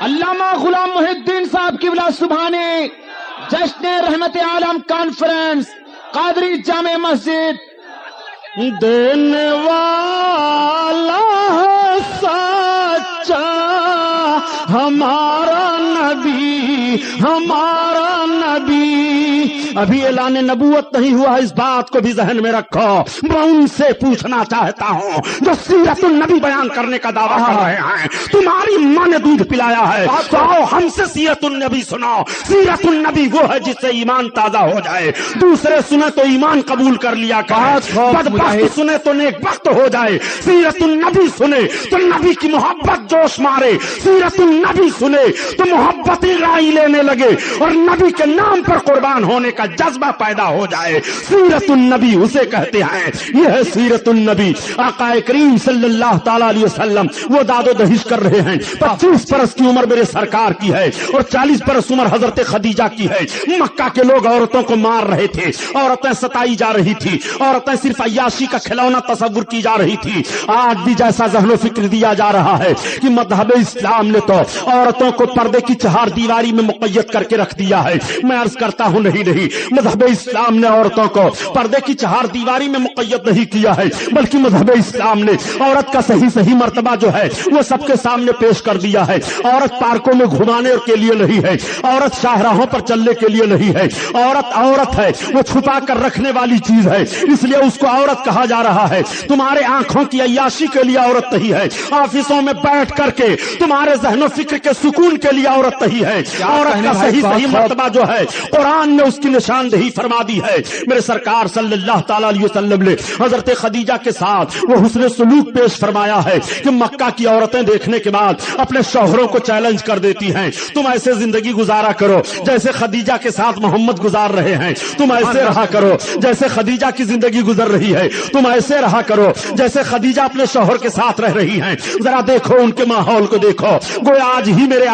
علامہ غلام محی الدین صاحب قبلہ سبحانی جشن رحمت عالم کانفرنس قادری جامع مسجد دینے والا ہے سچا ہمارا نبی ہمارا نبی. ابھی اعلان نبوت نہیں ہوا، اس بات کو بھی ذہن میں رکھو. میں ان سے پوچھنا چاہتا ہوں جو سیرت النبی بیان کرنے کا دعویٰ کر رہے ہیں، تمہاری ماں نے دودھ پلایا ہے تو آؤ ہم سے سیرت النبی سناؤ. سیرت النبی وہ ہے جس سے ایمان تازہ ہو جائے. دوسرے سنے تو ایمان قبول کر لیا کرے، بدبخت سنے تو نیک بخت ہو جائے. سیرت النبی سنے تو نبی کی محبت جوش مارے. سیرت النبی سنے تو محبت رائی لینے لگے اور نبی کے نام پر قربان ہونے کا جذبہ پیدا ہو جائے. سیرت النبی اسے کہتے ہیں. یہ ہے سیرت النبی. آقا کریم صلی اللہ تعالی علیہ وسلم وہ داد و دہش کر رہے ہیں. 25 برس کی عمر میرے سرکار کی ہے اور 40 برس عمر حضرت خدیجہ کی ہے. مکہ کے لوگ عورتوں کو مار رہے تھے، عورتیں ستائی جا رہی تھی، عورتیں صرف عیاشی کا کھلونا تصور کی جا رہی تھی. آج بھی جیسا ذہن و فکر دیا جا رہا ہے کہ مذہب اسلام نے تو عورتوں کو پردے کی چہار دیواری میں مقید کر کے رکھ دیا ہے. میں عرض کرتا ہوں نہیں، مذہب اسلام نے عورتوں کو پردے کی چہار دیواری میں مقید نہیں کیا ہے، بلکہ مذہب اسلام نے عورت کا صحیح مرتبہ جو ہے وہ سب کے سامنے پیش کر دیا ہے. عورت پارکوں میں گھمانے کے لیے نہیں ہے، عورت شاہراہوں پر چلنے کے لیے نہیں ہے. عورت ہے وہ چھپا کر رکھنے والی چیز ہے، اس لیے اس کو عورت کہا جا رہا ہے. تمہارے آنکھوں کی عیاشی کے لیے عورت نہیں ہے، آفسوں میں بیٹھ کر کے تمہارے ذہن و فکر کے سکون کے لیے عورت نہیں ہے. عورت کا صحیح مرتبہ جو ہے قرآن نے اس کی نشاندہی فرما دی ہے. میرے سرکار صلی اللہ تعالی علیہ وسلم نے حضرت خدیجہ کے ساتھ وہ حسن سلوک پیش فرمایا ہے کہ مکہ کی عورتیں دیکھنے کے بعد اپنے شوہروں کو چیلنج کر دیتی ہیں، تم ایسے زندگی گزارا کرو جیسے خدیجہ کے ساتھ محمد گزار رہے ہیں، تم ایسے رہا کرو جیسے خدیجہ کی زندگی گزر رہی ہے، تم ایسے رہا کرو جیسے خدیجہ اپنے شوہر کے ساتھ رہ رہی ہیں. ذرا دیکھو ان کے ماحول کو دیکھو. گویا آج ہی میرے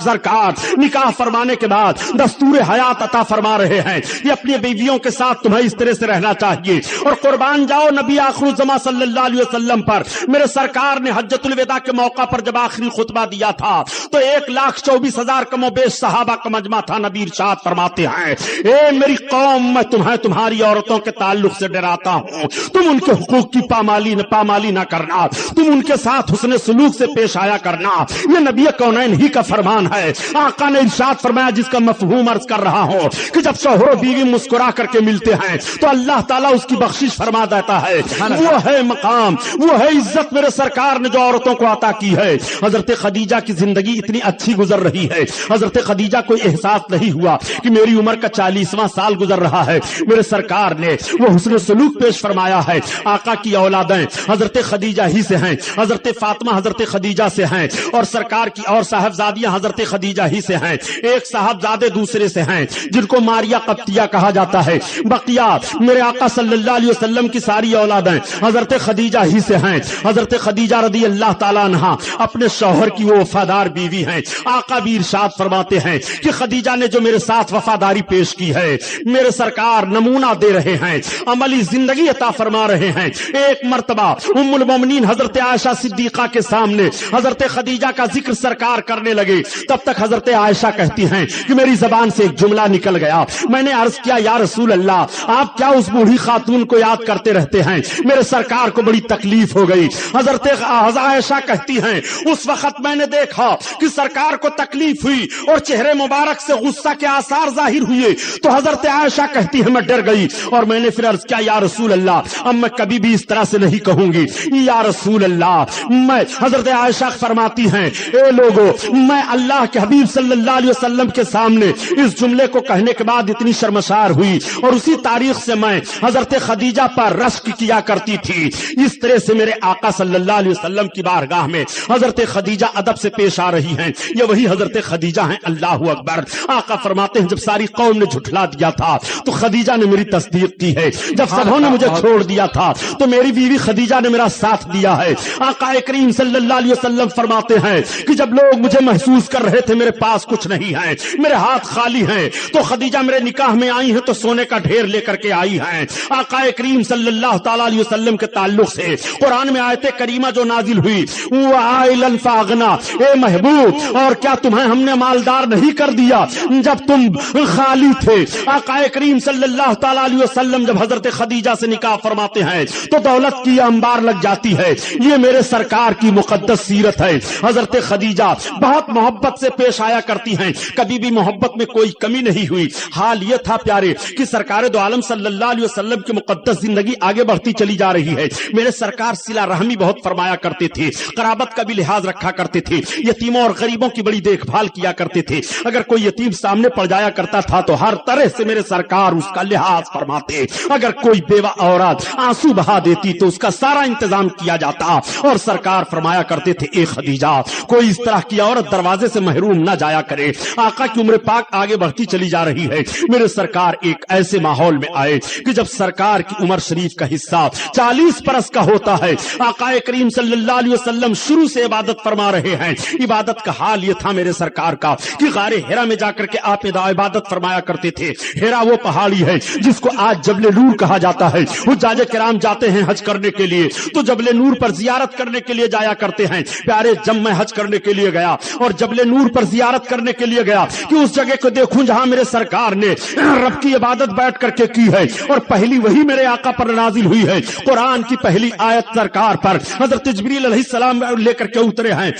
سرکار نکاح فرمانے کے بعد دستور حیات عطا فرما رہے ہیں. یہ اپنی بیویوں کے ساتھ تمہیں اس طرح سے رہنا چاہیے. اور قربان جاؤ نبی آخر الزماں صلی اللہ علیہ وسلم پر. میرے سرکار نے حجۃ الوداع کے موقع پر جب آخری خطبہ دیا تھا تو 1,24,000 کم و بیش صحابہ کا مجمع تھا. نبی ارشاد فرماتے ہیں، اے میری قوم، میں تمہیں تمہاری عورتوں کے تعلق سے ڈراتا ہوں. تم ان کے حقوق کی پامالی نہ کرنا، تم ان کے ساتھ حسن سلوک سے پیش آیا کرنا. یہ نبی کونین ہی کا فرمان ہے. آقا نے ارشاد فرمایا جس کا مفہوم عرض کر رہا ہوں کہ جب شوہر و بیوی مسکرا کر کے ملتے ہیں تو اللہ تعالیٰ اس کی بخشش فرما دیتا ہے. وہ ہے مقام، وہ ہے عزت میرے سرکار نے جو عورتوں کو عطا کی ہے. حضرت خدیجہ کی زندگی اتنی اچھی گزر رہی ہے، حضرت خدیجہ کو احساس نہیں ہوا کہ میری عمر کا 40واں سال گزر رہا ہے. میرے سرکار نے وہ حسن سلوک پیش فرمایا ہے. آقا کی اولادیں حضرت خدیجہ ہی سے ہیں، حضرت فاطمہ حضرت خدیجہ سے ہیں، اور سرکار کی اور صاحبزادیاں حضرت خدیجہ ہی سے ہیں. ایک صاحبزادے دوسرے سے ہیں جن کو ماریا قبطیہ کہا جاتا ہے. بقیہ میرے آقا صلی اللہ علیہ وسلم کی ساری اولادیں حضرت خدیجہ ہی سے ہیں. حضرت خدیجہ رضی اللہ تعالیٰ عنہا اپنے شوہر کی وہ وفادار بیوی ہیں. آقا بھی ارشاد فرماتے ہیں کہ خدیجہ نے جو میرے ساتھ وفاداری پیش کی ہے، میرے سرکار نمونہ دے رہے ہیں، عملی زندگی عطا فرما رہے ہیں. ایک مرتبہ ام المومنین حضرت عائشہ صدیقہ کے سامنے حضرت خدیجہ کا ذکر سرکار کرنے لگے. تب تک حضرت عائشہ کہتی ہیں کہ میری زبان سے ایک جملہ نکل گیا. میں نے عرض کیا یا رسول اللہ، آپ کیا اس بوڑھی خاتون کو یاد کرتے رہتے ہیں؟ میرے سرکار کو بڑی تکلیف ہو گئی. حضرت عائشہ کہتی ہیں اس وقت میں نے دیکھا کہ سرکار کو تکلیف ہوئی اور چہرے مبارک سے غصہ کے آثار ظاہر ہوئے تو حضرت عائشہ کہتی ہے میں ڈر گئی اور میں نے پھر عرض کیا یا رسول اللہ، اب میں کبھی بھی اس طرح سے نہیں کہوں گی یا رسول اللہ. میں حضرت عائشہ فرماتی ہیں اے لوگو، میں اللہ کے حبیب صلی اللہ علیہ وسلم کے سامنے اس جملے کو کہنے کے بعد اتنی شرمسار ہوئی اور اسی تاریخ سے میں حضرت خدیجہ پر رشک کیا کرتی تھی. اس طرح سے میرے آقا صلی اللہ علیہ وسلم کی بارگاہ میں حضرت خدیجہ ادب سے پیش آ رہی ہیں. یہ وہی حضرت خدیجہ ہیں. اللہ اکبر. آقا فرماتے ہیں جب ساری قوم نے جھٹلا دیا تھا تو خدیجہ نے میری تصدیق کی ہے. جب سبوں نے مجھے چھوڑ دیا تھا تو میری بیوی خدیجہ نے میرا ساتھ دیا ہے. آقا کریم صلی اللہ علیہ وسلم فرماتے ہیں کہ جب لوگ مجھے محسوس کر رہے تھے میرے پاس کچھ نہیں ہے، میرے ہاتھ خالی ہیں، تو خدیجہ میرے نکاح میں آئی ہیں تو سونے کا ڈھیر لے کر کے آئی ہیں. آقا کریم صلی اللہ تعالی علیہ وسلم کے تعلق سے قرآن میں آیت کریمہ جو نازل ہوئی وَعَائِلًا فَأَغْنَا، اے محبوب اور کیا تمہیں ہم نے مالدار نہیں کر دیا جب تم خالی تھے؟ آقا کریم صلی اللہ تعالی علیہ وسلم جب حضرت خدیجہ سے نکاح فرماتے ہیں تو دولت کی انبار لگ جاتی ہے. یہ میرے سرکار کی مقدس سیرت ہے. حضرت خدیجہ بہت محبت سے پیش آیا کرتی ہیں، کبھی بھی محبت میں کوئی کمی نہیں ہوئی. حال یہ تھا پیارے کہ سرکار دو عالم صلی اللہ علیہ وسلم کی مقدس زندگی آگے بڑھتی چلی جا رہی ہے. میرے سرکار صلہ رحمی بہت فرمایا کرتے تھے، قرابت کا بھی لحاظ رکھا کرتے تھے، یتیموں اور غریبوں کی بڑی دیکھ بھال کیا کرتے تھے. اگر کوئی یتیم سامنے پڑ جایا کرتا تھا تو ہر طرح سے میرے سرکار اس کا لحاظ فرماتے. اگر کوئی بیوہ عورت آنسو بہا دیتی تو اس کا سارا انتظام کیا جاتا. اور سرکار فرمایا کرتے تھے اے خدیجہ کوئی اس طرح کی عورت دروازے سے محروم نہ جایا کرے. آقا کی عمر پاک آگے بڑھتی چلی جا رہی ہے. میرے سرکار ایک ایسے ماحول میں آئے کہ جب سرکار کی عمر شریف کا حصہ 40 برس کا ہوتا ہے. آقا کریم صلی اللہ علیہ وسلم شروع سے عبادت فرما رہے ہیں. عبادت کا حال یہ تھا میرے سرکار کا کہ غار ہرا میں جا کر کے آپ عبادت فرمایا کرتے تھے. ہرا وہ پہاڑی ہے جس کو آج جبل نور کہا جاتا ہے. حجاج کرام جاتے ہیں حج کرنے کے لیے تو جبل نور پر زیارت کرنے کے لیے جایا کرتے ہیں. پیارے جب میں حج کرنے کے لیے گیا اور جبل نور پر زیارت کرنے کے لیے گیا کہ اس جگہ کو دیکھوں جہاں میرے سرکار نے رب کی عبادت بیٹھ کر کے کی ہے اور پہلی وہی میرے آقا پر نازل ہوئی ہے. قرآن کی پہلی آیت سرکار پر حضرت جبریل علیہ السلام لے کر کے اترے ہیں.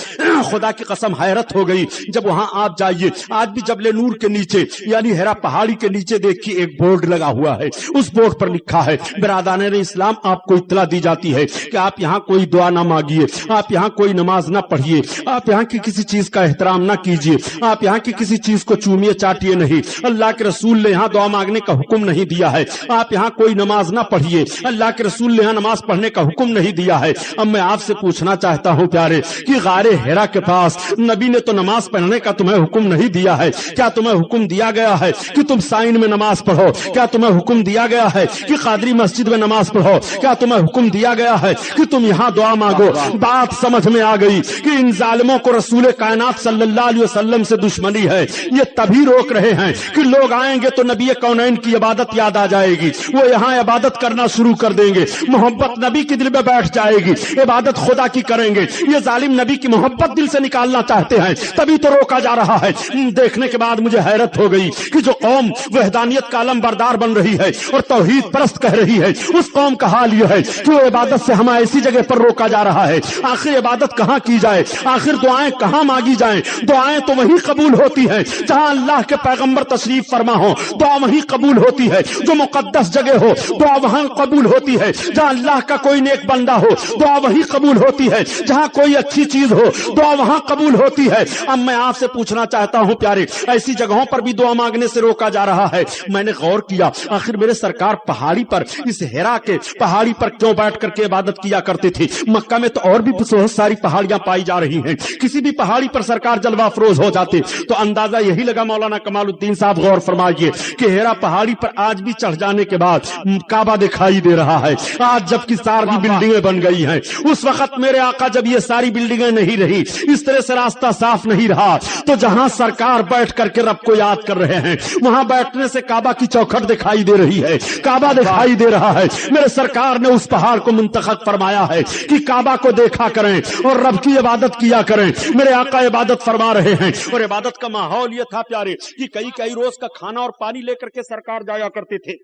خدا کی قسم حیرت ہو گئی. جب وہاں آپ جائیے آج بھی جبل نور کے نیچے یعنی ہرا پہاڑی کے نیچے دیکھیے ایک بورڈ لگا ہوا ہے. اس بورڈ پر لکھا ہے برادران اسلام آپ کو اطلاع دی جاتی ہے کہ آپ یہاں کوئی دعا نہ مانگیے، آپ یہاں کوئی نماز نہ پڑھیے، آپ یہاں کی کسی چیز کا احترام نہ کیجیے، آپ یہاں کی کسی چیز کو چومیے چاٹیے نہیں. اللہ کے رسول نے یہاں دعا مانگنے کا حکم نہیں دیا ہے. آپ یہاں کوئی نماز نہ پڑھیے، اللہ کے رسول نے یہاں نماز پڑھنے کا حکم نہیں دیا ہے. اب میں آپ سے پوچھنا چاہتا ہوں پیارے کہ غار ہرا کے پاس نبی نے تو نماز پڑھنے کا تمہیں حکم نہیں دیا ہے. کیا تمہیں حکم دیا گیا ہے کہ تم سائن میں نماز پڑھو؟ کیا تمہیں حکم دیا گیا ہے کہ قادری مسجد میں نماز پڑھو؟ کیا تمہیں حکم دیا گیا ہے کہ تم یہاں دعا مانگو؟ بات سمجھ میں آ گئی کہ ان ظالموں کو رسول کائنات صلی اللہ علیہ وسلم سے دشمنی ہے. یہ تبھی روک رہے ہیں کہ لوگ آئیں گے تو نبی کونین کی عبادت یاد آ جائے گی، وہ یہاں عبادت کرنا شروع کر دیں گے، محبت نبی کی دل میں بیٹھ جائے گی، عبادت خدا کی کریں گے. یہ ظالم نبی کی محبت دل سے نکالنا چاہتے ہیں تبھی تو روکا جا رہا ہے. دیکھنے کے بعد مجھے حیرت ہو گئی کہ جو قوم وحدانیت کا علم بردار بن رہی ہے اور توحید پرست کہہ رہی ہے اس قوم کا حال یہ ہے کہ وہ عبادت سے ہمیں ایسی جگہ پر روکا جا رہا ہے. آخر عبادت کہاں کی جائے؟ آخر دعائیں کہاں مانگی جائیں؟ دعائیں تو وہیں قبول ہوتی ہیں جہاں اللہ کے پیغمبر تشریف فرما ہو. دعا وہیں قبول ہوتی ہے جو مقدس جگہ ہو. دعا وہاں قبول ہوتی ہے جہاں اللہ کا کوئی نیک بندہ ہو. دعا وہیں قبول ہوتی ہے جہاں کوئی اچھی چیز ہو. دعا وہاں قبول ہوتی ہے. اب میں آپ سے پوچھنا چاہتا ہوں پیارے ایسی جگہوں پر بھی دعا مانگنے سے روکا جا رہا ہے. میں نے غور کیا آخر میرے سرکار پہاڑی پر اس ہرا کے پہاڑی پر کیوں بیٹھ کر کے عبادت کیا کرتے تھے؟ مکہ میں تو اور بھی بہت ساری پہاڑیاں پائی جا رہی ہیں، کسی بھی پہاڑی پر سرکار جلوہ افروز ہو جاتے. تو اندازہ یہی لگا مولانا کمال الدین صاحب غور فرمائیے کہ ہرا پہاڑی پر آج بھی چڑھ جانے کے بعد کعبہ دکھائی دے رہا ہے. آج جبکہ ساری بلڈنگیں بن گئی ہیں، اس وقت میرے آقا جب یہ ساری بلڈنگیں نہیں رہی، اس طرح سے راستہ صاف نہیں رہا، تو جہاں سرکار بیٹھ کر کے رب کو یاد کر رہے ہیں وہاں بیٹھنے سے کعبہ کی چوکھٹ دکھائی دے رہی ہے، کعبہ دکھائی دے رہا ہے. میرے سرکار نے اس پہاڑ کو منتخب فرمایا ہے کہ کعبہ کو دیکھا کریں اور رب کی عبادت کیا کریں. میرے آقا عبادت فرما رہے ہیں اور عبادت کا ماحول یہ تھا پیارے کہ کئی روز کا کھانا اور پانی لے کر کے سرکار جایا کرتے تھے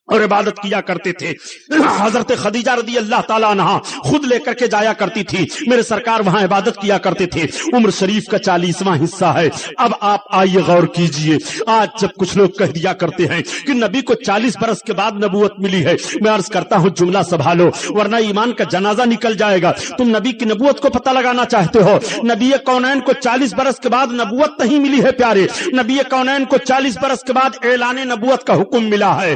اور عبادت کیا کرتے تھے. حضرت خدیجہ رضی اللہ تعالیٰ عنہا خود لے کر کے جایا کرتی تھی. میرے سرکار وہاں عبادت کیا کرتے تھے. عمر شریف کا 40واں حصہ ہے. اب آپ آئیے غور کیجئے. آج جب کچھ لوگ کہہ دیا کرتے ہیں کہ نبی کو 40 برس کے بعد نبوت ملی ہے، میں عرض کرتا ہوں جملہ سنبھالو ورنہ ایمان کا جنازہ نکل جائے گا. تم نبی کی نبوت کو پتہ لگانا چاہتے ہو؟ نبی کونین کو 40 برس کے بعد نبوت نہیں ملی ہے پیارے. نبی کونین کو 40 برس کے بعد اعلان نبوت کا حکم ملا ہے.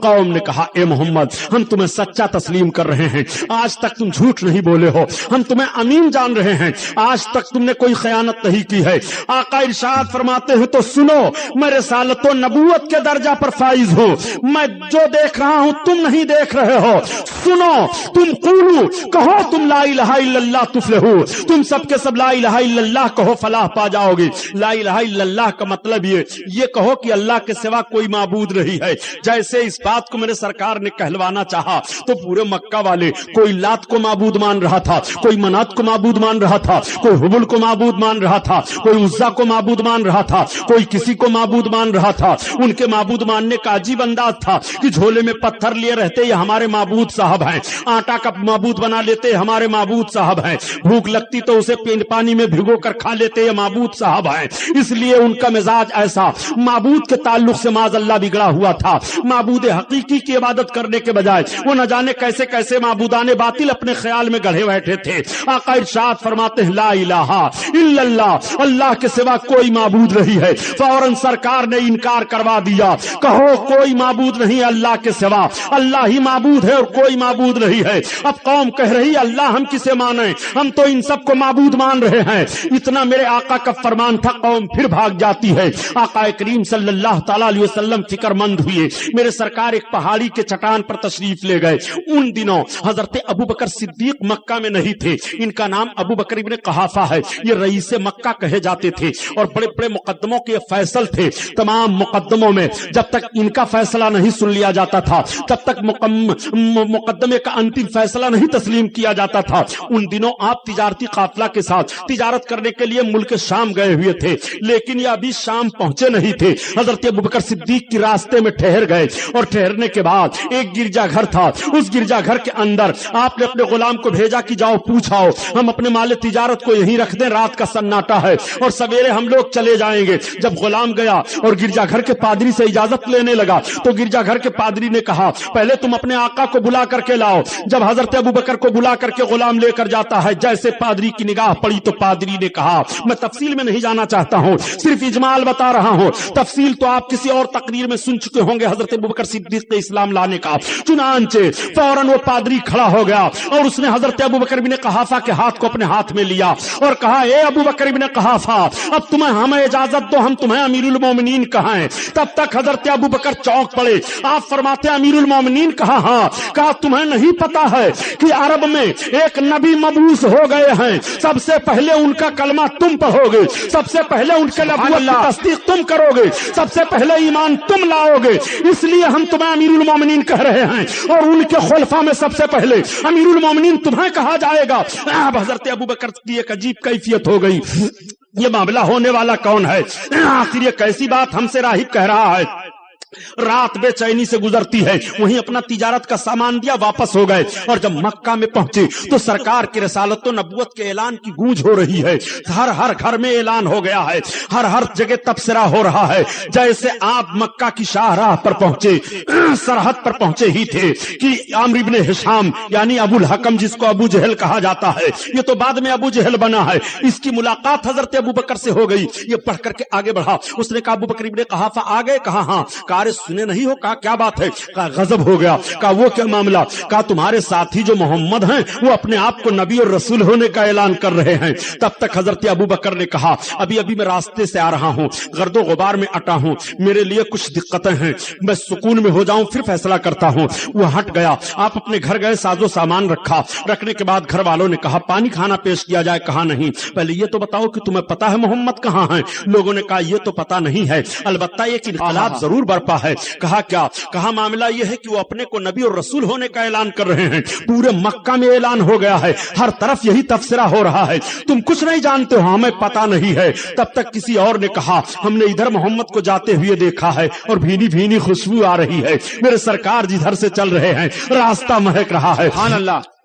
قوم نے کہا اے محمد ہم تمہیں سچا تسلیم کر رہے ہیں، آج تک تم جھوٹ نہیں بولے ہو، ہم تمہیں امین جان رہے ہیں، آج تک تم نے کوئی خیانت نہیں کی ہے۔ آقا ارشاد فرماتے ہیں تو سنو، میں رسالت و نبوت کے درجہ پر فائز ہوں، میں جو دیکھ رہا ہوں تم نہیں دیکھ رہے ہو، سنو تم قولو کہو تم لا الہ الا اللہ تفلحو، تم سب کے سب لا الہ الا اللہ کہو فلاح پا جاؤ گے۔ لا الہ الا اللہ کا مطلب یہ کہو کہ اللہ کے سوا کوئی معبود نہیں ہے۔ جیسے اس بات کو میرے سرکار نے کہلوانا چاہا تو پورے مکہ والے کوئی لات کو معبود مان رہا تھا، کوئی منات کو معبود مان رہا تھا، کوئی حبل کو معبود مان رہا تھا، کوئی عزا کو معبود مان رہا تھا، کوئی کسی کو معبود مان رہا تھا۔ ان کے معبود ماننے کا عجیب انداز تھا کہ جھولے میں پتھر لیے رہتے یہ ہمارے معبود صاحب ہیں، آٹا کا معبود بنا لیتے ہمارے معبود صاحب ہیں، بھوک لگتی تو اسے پانی میں بھگو کر کھا لیتے یہ معبود صاحب ہیں۔ اس لیے ان کا مزاج ایسا معبود کے تعلق سے معاذ اللہ بگڑا ہوا تھا۔ معبود حقیقی کی عبادت کرنے کے بجائے وہ نہ جانے کیسے کیسے معبودان باطل اپنے خیال میں گڑھے بیٹھے تھے۔ آقا ارشاد فرماتے ہیں لا الہ الا اللہ، اللہ کے سوا کوئی معبود نہیں ہے۔ فوراً سرکار نے انکار کروا دیا، کہو کوئی معبود نہیں اللہ کے سوا، اللہ ہی معبود ہے اور کوئی معبود نہیں ہے۔ اب قوم کہہ رہی اللہ ہم کسے مانیں، ہم تو ان سب کو معبود مان رہے ہیں۔ اتنا میرے آقا کا فرمان تھا، قوم پھر بھاگ جاتی ہے۔ آقا کریم صلی اللہ تعالی علیہ وسلم فکر مند ہوئے، میرے سرکار ایک پہاڑی کے چٹان پر تشریف لے گئے۔ ان دنوں حضرت ابو بکر صدیق مکہ میں نہیں تھے، ان کا نام ابو بکر ابن قحافہ ہے، یہ رئیس مکہ کہے جاتے تھے اور بڑے بڑے مقدموں کے فیصل تھے۔ تمام مقدموں میں جب تک ان کا فیصلہ نہیں سن لیا جاتا تھا تب تک مقدمے کا انتم فیصلہ نہیں تسلیم کیا جاتا تھا۔ ان دنوں آپ تجارتی قافلہ کے ساتھ تجارت کرنے کے لیے ملک شام گئے ہوئے تھے، لیکن یہ ابھی شام پہنچے نہیں تھے۔ حضرت ابو بکر صدیق کی راستے میں ٹھہر گئے اور ٹھہرنے کے بعد ایک گرجا گھر تھا، اس گرجا گھر کے اندر آپ نے اپنے غلام کو بھیجا کہ جاؤ پوچھاؤ، ہم اپنے مال تجارت کو یہیں رکھ دیں، رات کا سناٹا ہے اور سویرے ہم لوگ چلے جائیں گے۔ جب غلام گیا اور گرجا گھر کے پادری سے اجازت لینے لگا تو گرجا گھر کے پادری نے کہا پہلے تم اپنے آقا کو بلا کر کے لاؤ۔ جب حضرت ابو بکر کو بلا کر کے غلام لے کر جاتا ہے، جیسے پادری کی نگاہ پڑی تو پادری نے کہا میں تفصیل میں نہیں جانا چاہتا ہوں، صرف اجمال بتا رہا ہوں، تفصیل تو آپ کسی اور تقریر میں سن چکے ہوں گے حضرت ابو بکر صدیق کے اسلام لانے کا۔ چنانچہ فوراً وہ پادری کھڑا ہو گیا اور اس نے حضرت ابو بکر بن قحافہ کے ہاتھ کو اپنے ہاتھ میں لیا اور کہا اے ابو بکر بن قحافہ اب تمہیں ہمیں اجازت دو، ہم تمہیں امیر المومنین کہیں۔ تب تک حضرت ابو بکر چونک پڑے، آپ فرماتے ہیں امیر المومنین کہا ہاں، کہا تمہیں نہیں پتا ہے کہ عرب میں ایک نبی مبعوث ہو گئے ہیں، سب سے پہلے ان کا کلمہ تم پڑھو گے، سب سے پہلے ان کے نبوت کی تصدیق تم کرو گے، سب سے پہلے ایمان تم لاؤ گے، اس لیے ہم تمہیں امیر المومنین کہہ رہے ہیں اور ان کے خلفاء میں سب سے پہلے امیر المومنین تمہیں کہا جائے گا۔ اب حضرت ابو بکر کی ایک عجیب کیفیت ہو گئی، یہ معاملہ ہونے والا کون ہے؟ آخر یہ کیسی بات ہم سے راہب کہہ رہا ہے؟ رات بے چینی سے گزرتی ہے، وہیں اپنا تجارت کا سامان دیا واپس ہو گئے اور جب مکہ میں پہنچے تو سرکار کی رسالت و نبوت کے اعلان کی گونج ہو رہی ہے، ہر ہر گھر میں اعلان ہو گیا ہے، ہر ہر جگہ تبصرہ ہو رہا ہے۔ جیسے آپ مکہ کی شاہراہ پر پہنچے، سرحد پر پہنچے ہی تھے کہ عمرو بن ہشام یعنی ابو الحکم جس کو ابو جہل کہا جاتا ہے، یہ تو بعد میں ابو جہل بنا ہے، اس کی ملاقات حضرت ابو بکر سے ہو گئی۔ یہ پڑھ کر کے آگے بڑھا، اس نے کہا ابو بکر ابن قحافہ آ گئے؟ کہا ہاں۔ سنے نہیں ہو؟ کہا کیا بات ہے؟ کہا غضب ہو گیا۔ کہا وہ کیا معاملہ؟ کہا تمہارے ساتھی جو محمد ہیں وہ اپنے آپ کو نبی اور رسول ہونے کا اعلان کر رہے ہیں۔ تب تک حضرت ابو بکر نے کہا ابھی میں راستے سے آ رہا ہوں، گرد و غبار میں اٹا ہوں، میرے لیے کچھ دقتیں ہیں، میں سکون میں ہو جاؤں پھر فیصلہ کرتا ہوں۔ وہ ہٹ گیا، آپ اپنے گھر گئے، ساز و سامان رکھا، رکھنے کے بعد گھر والوں نے کہا پانی کھانا پیش کیا جائے؟ کہا نہیں، پہلے یہ تو بتاؤ کہ تمہیں پتا ہے محمد کہاں ہیں؟ لوگوں نے کہا یہ تو پتا نہیں ہے، البتہ ایک انقلاب ضرور برپا ہے۔ کہا کیا؟ کہا معاملہ یہ ہے کہ وہ اپنے کو نبی اور رسول ہونے کا اعلان کر رہے ہیں، پورے مکہ میں اعلان ہو گیا ہے، ہر طرف یہی تبصرہ ہو رہا ہے، تم کچھ نہیں جانتے ہو؟ ہمیں پتا نہیں ہے۔ تب تک کسی اور نے کہا ہم نے ادھر محمد کو جاتے ہوئے دیکھا ہے اور بھینی بھینی خوشبو آ رہی ہے، میرے سرکار جدھر سے چل رہے ہیں راستہ مہک رہا ہے۔ سبحان اللہ۔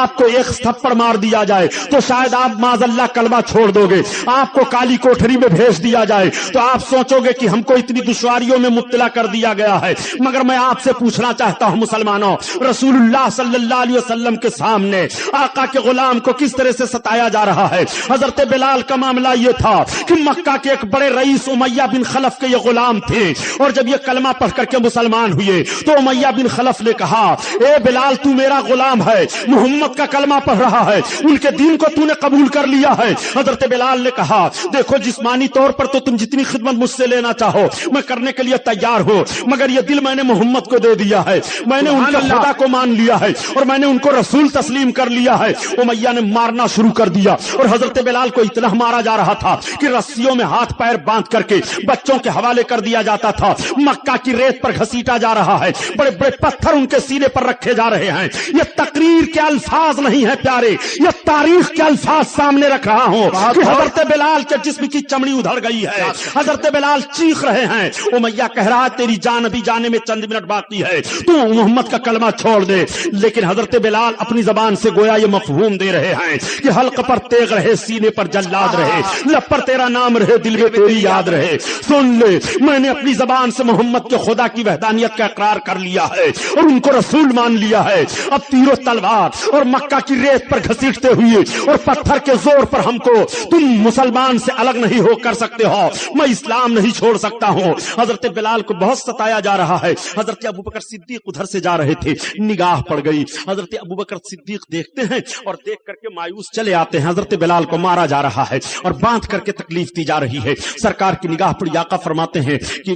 آپ کو ایک تھپڑ مار دیا جائے تو شاید آپ معاذ اللہ کلمہ چھوڑ دو گے. آپ کو کالی کوٹری میں بھیج دیا جائے تو آپ سوچو گے کہ ہم کو اتنی دشواریوں میں مبتلا کر دیا گیا ہے. مگر میں آپ سے پوچھنا چاہتا ہوں مسلمانوں، رسول اللہ صلی اللہ علیہ وسلم کے سامنے آقا کے غلام کو کس طرح سے ستایا جا رہا ہے. حضرت بلال کا معاملہ یہ تھا کہ مکہ کے ایک بڑے رئیس امیہ بن خلف کے یہ غلام تھے، اور جب یہ کلمہ پڑھ کر کے مسلمان ہوئے تو امیہ بن خلف نے کہا اے بلال تو میرا غلام ہے، محمد کا کلمہ پڑھ رہا ہے، ان کے دین کو تو نے قبول کر لیا ہے. حضرت بلال نے کہا دیکھو جسمانی طور پر تو تم جتنی خدمت مجھ سے لینا چاہو میں کرنے کے لیے تیار ہوں، مگر یہ دل میں نے محمد کو دے دیا ہے، میں نے ان کے خدا کو مان لیا ہے اور میں نے ان کو رسول تسلیم کر لیا ہے. امیہ نے مارنا شروع کر دیا اور حضرت بلال کو اتنا مارا جا رہا تھا کہ رسیوں میں ہاتھ پیر باندھ کر کے بچوں کے حوالے کر دیا جاتا تھا. مکہ کی ریت پر گھسیٹا جا رہا ہے، بڑے بڑے پتھر ان کے سینے پر رکھے جا رہے ہیں. یہ تقریر کے الفاظ نہیں ہے پیارے، یہ تاریخ کے الفاظ سامنے رکھ رہا ہوں کہ حضرت بلال کے جسم کی چمڑی ادھڑ گئی ہے، حضرت بلال چیخ رہے ہیں. امیہ کہہ رہا ہے تیری جان ابھی جانے میں چند منٹ باقی ہے، تو محمد کا کلمہ چھوڑ دے. لیکن حضرت بلال اپنی زبان سے گویا یہ مفہوم دے رہے ہیں کہ حلق پر تیغ رہے، سینے پر جلاد رہے، لب پر تیرا نام رہے، دل میں تیری یاد رہے. سن لے میں نے اپنی زبان سے محمد کے خدا کی وحدانیت کا اقرار کر لیا ہے اور ان کو رسول مان لیا ہے. اب تیر و تلوار اور مکہ کی ریت پر گھسیٹتے ہوئے اور پتھر کے زور پر ہم کو تم مسلمان سے الگ نہیں ہو کر سکتے ہو، میں اسلام نہیں چھوڑ سکتا ہوں. حضرت بلال کو بہت ستایا جا رہا ہے. حضرت ابوبکر صدیق ادھر سے جا رہے تھے، نگاہ پڑ گئی. حضرت ابوبکر صدیق دیکھتے ہیں اور دیکھ کر کے مایوس چلے آتے ہیں. حضرت بلال کو مارا جا رہا ہے اور باندھ کر کے تکلیف دی جا رہی ہے. سرکار کی نگاہ پڑی، آقا فرماتے ہیں کہ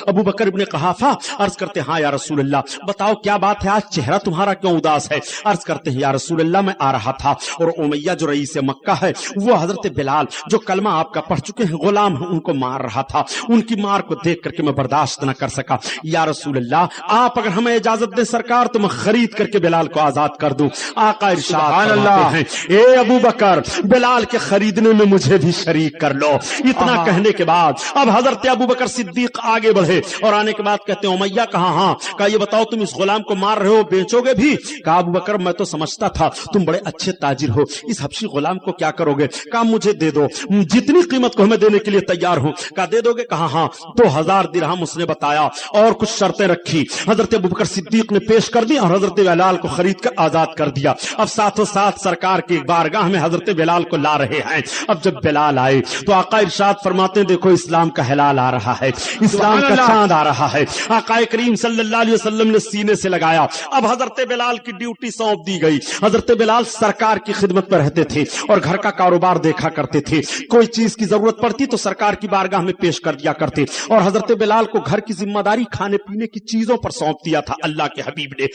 ابوبکر ابن قحافہ عرض کرتے ہیں ہاں یا رسول اللہ بتاؤ کیا بات ہے، آج چہرہ تمہارا کیوں اداس ہے؟ عرض کرتے ہیں یا رسول اللہ میں آ رہا تھا اور امیہ جو رئیس مکہ ہے وہ حضرت بلال جو کلمہ آپ کا پڑھ چکے ہیں غلام ہیں ان کو مار رہا تھا، ان کی مار کو دیکھ کر کے میں برداشت نہ کر سکا. یا رسول اللہ آپ اگر ہمیں اجازت دیں سرکار تو میں خرید کر کے بلال کو آزاد کر دوں. آقا ارشاد فرماتے ہیں اے ابوبکر بلال کے خریدنے میں مجھے بھی شریک کر لو. اتنا کہنے کے بعد اب حضرت ابوبکر صدیق آگے بڑھے اور آنے کے بعد کہتے ہیں امیہ کہاں، ہاں کہا یہ بتاؤ تم اس غلام کو مار رہے ہو بیچو گے بھی؟ کہا ابوبکر میں تو سمجھتا تھا تم بڑے اچھے تاجر ہو، اس حبشی غلام کو کیا کرو گے؟ کہا مجھے دے دو، جتنی قیمت کو میں دینے کے لیے تیار ہوں. کہا دے دو گے؟ کہا ہاں. 2000 درہم اس نے بتایا اور کچھ شرطیں رکھی. حضرت ابوبکر صدیق نے پیش کر دی اور حضرت بلال کو خرید کر آزاد کر دیا. اب ساتھوں ساتھ سرکار کی بارگاہ میں حضرت بلال کو لا رہے ہیں. اب جب بلال آئے تو آقا ارشاد فرماتے ہیں دیکھو اسلام کا ہلال آ رہا ہے، اسلام کا چاند آ رہا ہے. آقا کریم صلی اللہ علیہ وسلم نے سینے سے لگایا. اب حضرت بلال کی ڈیوٹی سونپ دی گئی. حضرت بلال سرکار کی خدمت میں رہتے تھے اور گھر کا کاروبار دیکھا کرتے تھے. کوئی چیز کی ضرورت پڑتی تو سرکار کی بارگاہ میں پیش کر دیا کرتے اور حضرت بلال کو گھر کی ذمہ داری کھانے پینے کی چیزوں پر سونپ دیا تھا اللہ کے حبیب نے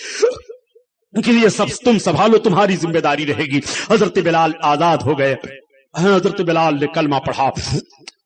کہ یہ سب تم سنبھالو، تمہاری ذمہ داری رہے گی. حضرت بلال آزاد ہو گئے. حضرت بلال نے کلمہ پڑھا،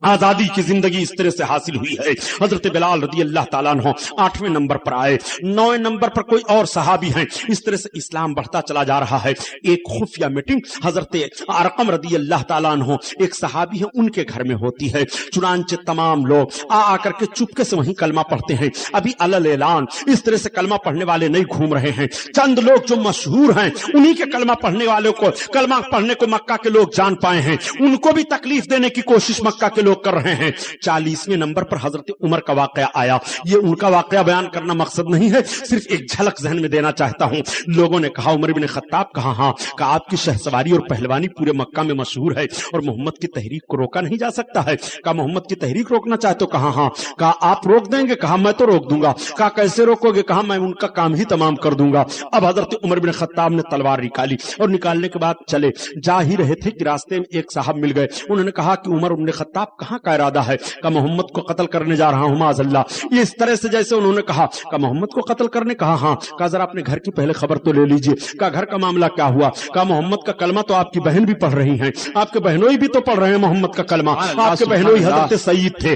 آزادی کی زندگی اس طرح سے حاصل ہوئی ہے. حضرت بلال رضی اللہ تعالیٰ عنہ 8ویں نمبر پر آئے. 9ویں نمبر پر کوئی اور صحابی ہیں. اس طرح سے اسلام بڑھتا چلا جا رہا ہے. ایک خفیہ میٹنگ حضرت ارقم رضی اللہ تعالیٰ عنہ ایک صحابی ہیں ان کے گھر میں ہوتی ہے. چنانچہ تمام لوگ آ کر کے چپکے سے وہیں کلمہ پڑھتے ہیں. ابھی علل اعلان اس طرح سے کلمہ پڑھنے والے نہیں گھوم رہے ہیں. چند لوگ جو مشہور ہیں انہی کے کلمہ پڑھنے والوں کو، کلمہ پڑھنے کو مکہ کے لوگ جان پائے ہیں، ان کو بھی تکلیف دینے کی کوشش مکہ کے لوگ کر رہے ہیں. 40ویں نمبر پر حضرت عمر کا واقعہ آیا. یہ ان کا واقعہ بیان کرنا مقصد نہیں ہے، صرف ایک جھلک ذہن میں دینا چاہتا ہوں. لوگوں نے کہا عمر بن خطاب کہا ہاں. کہا آپ کی شہسواری اور پہلوانی پورے مکہ میں مشہور ہے اور محمد کی تحریک کو روکا نہیں جا سکتا ہے. کہا محمد کی تحریک روکنا چاہتے ہو؟ کہا ہاں. کہا آپ روک دیں گے؟ کہا میں تو روک دوں گا. کہا کیسے روکو گے؟ کہا میں ان کا کام ہی تمام کر دوں گا. اب حضرت عمر بن خطاب نے تلوار نکالی اور نکالنے کے بعد چلے. جا ہی رہے تھے کہ راستے میں ایک صاحب مل گئے. انہوں نے کہا کہ عمر بن خطاب کہاں کا ارادہ ہے؟ کہ محمد کو قتل کرنے جا رہا ہوں معاذ اللہ. یہ اس طرح سے جیسے انہوں نے کہا کہ محمد کو قتل کرنے. کہا ہاں. کہا ذرا اپنے گھر کی پہلے خبر تو لے لیجئے. کہا گھر کا معاملہ کیا ہوا؟ کہا محمد کا کلمہ تو آپ کی بہن بھی پڑھ رہی ہیں، آپ کے بہنوئی بھی تو پڑھ رہے ہیں محمد کا کلمہ. آپ کے بہنوئی حضرت سعید تھے.